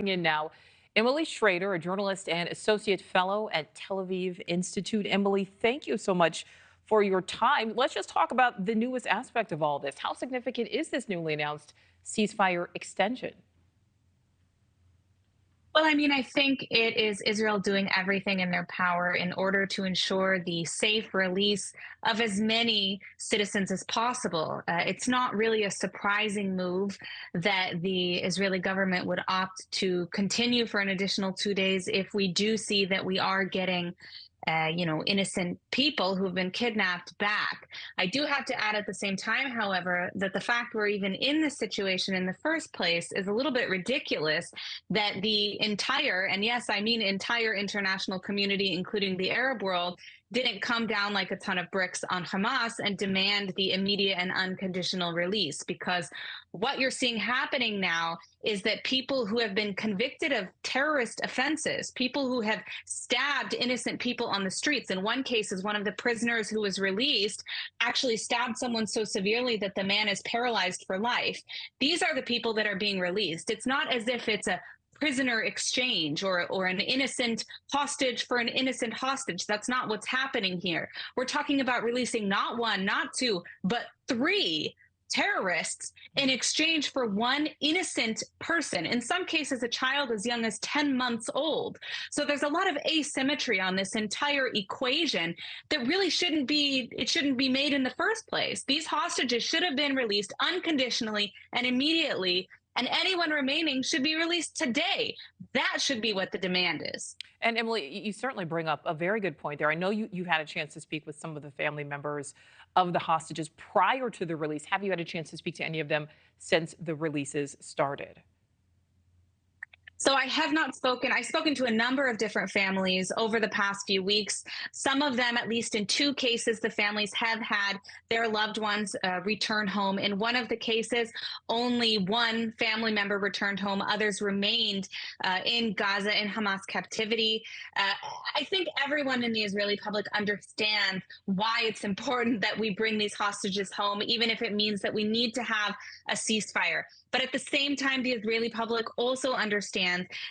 jumping in now. Emily Schrader, a journalist and associate fellow at Tel Aviv Institute. Emily, thank you so much for your time. Let's just talk about the newest aspect of all this. How significant is this newly announced ceasefire extension? Well, I mean, I think it is Israel doing everything in their power in order to ensure the safe release of as many citizens as possible. It's not really a surprising move that the Israeli government would opt to continue for an additional 2 days if we do see that we are getting innocent people who've been kidnapped back. I do have to add at the same time, however, that the fact we're even in this situation in the first place is a little bit ridiculous that the entire, and yes, I mean entire international community, including the Arab world, didn't come down like a ton of bricks on Hamas and demand the immediate and unconditional release. Because what you're seeing happening now is that people who have been convicted of terrorist offenses, people who have stabbed innocent people on the streets, in one case is one of the prisoners who was released actually stabbed someone so severely that the man is paralyzed for life. These are the people that are being released. It's not as if it's a prisoner exchange or an innocent hostage for an innocent hostage. That's not what's happening here. We're talking about releasing not one, not two, but three terrorists in exchange for one innocent person, in some cases a child as young as 10 months old. So there's a lot of asymmetry on this entire equation that really shouldn't be made in the first place. These hostages should have been released unconditionally and immediately, and anyone remaining should be released today. That should be what the demand is. And Emily, you certainly bring up a very good point there. I know you had a chance to speak with some of the family members of the hostages prior to the release. Have you had a chance to speak to any of them since the releases started? So I have not spoken. I've spoken to a number of different families over the past few weeks. Some of them, at least in two cases, the families have had their loved ones return home. In one of the cases, only one family member returned home. Others remained in Gaza in Hamas captivity. I think everyone in the Israeli public understands why it's important that we bring these hostages home, even if it means that we need to have a ceasefire. But at the same time, the Israeli public also understands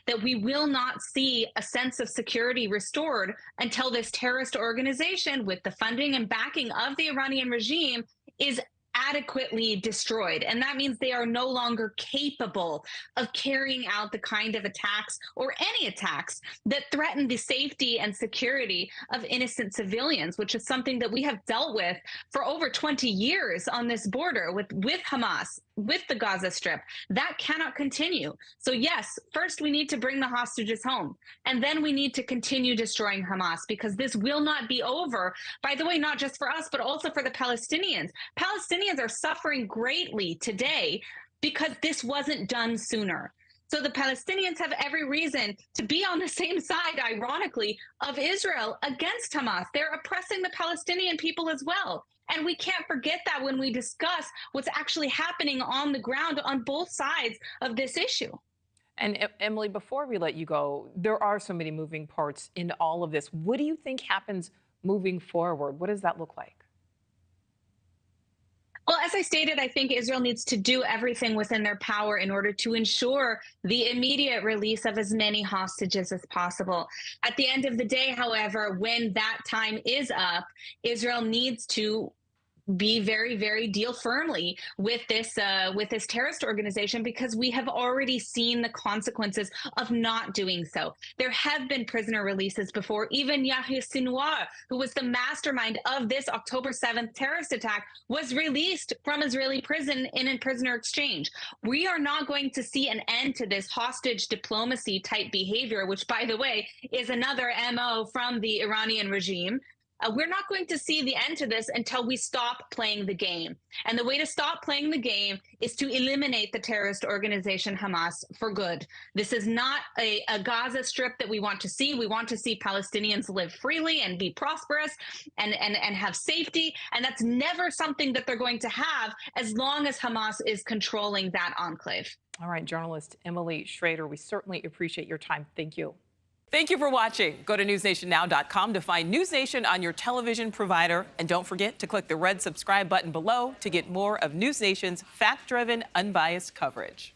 that we will not see a sense of security restored until this terrorist organization, with the funding and backing of the Iranian regime, is adequately destroyed. And that means they are no longer capable of carrying out the kind of attacks or any attacks that threaten the safety and security of innocent civilians, which is something that we have dealt with for over 20 years on this border with Hamas, with the Gaza Strip. That cannot continue. So yes, first we need to bring the hostages home, and then we need to continue destroying Hamas, because this will not be over, by the way, not just for us, but also for the Palestinians. Palestinians are suffering greatly today because this wasn't done sooner. So the Palestinians have every reason to be on the same side, ironically, of Israel against Hamas. They're oppressing the Palestinian people as well. And we can't forget that when we discuss what's actually happening on the ground on both sides of this issue. And Emily, before we let you go, there are so many moving parts in all of this. What do you think happens moving forward? What does that look like? Well, as I stated, I think Israel needs to do everything within their power in order to ensure the immediate release of as many hostages as possible. At the end of the day, however, when that time is up, Israel needs to be very, very deal firmly with this terrorist organization, because we have already seen the consequences of not doing so. There have been prisoner releases before. Even Yahya Sinwar, who was the mastermind of this October 7th terrorist attack, was released from Israeli prison in a prisoner exchange. We are not going to see an end to this hostage diplomacy type behavior, which, by the way, is another MO from the Iranian regime. We're not going to see the end to this until we stop playing the game. And the way to stop playing the game is to eliminate the terrorist organization Hamas for good. This is not a Gaza Strip that we want to see. We want to see Palestinians live freely and be prosperous and have safety. And that's never something that they're going to have as long as Hamas is controlling that enclave. All right, journalist Emily Schrader, we certainly appreciate your time. Thank you. Thank you for watching. Go to newsnationnow.com to find News Nation on your television provider. And don't forget to click the red subscribe button below to get more of News Nation's fact-driven, unbiased coverage.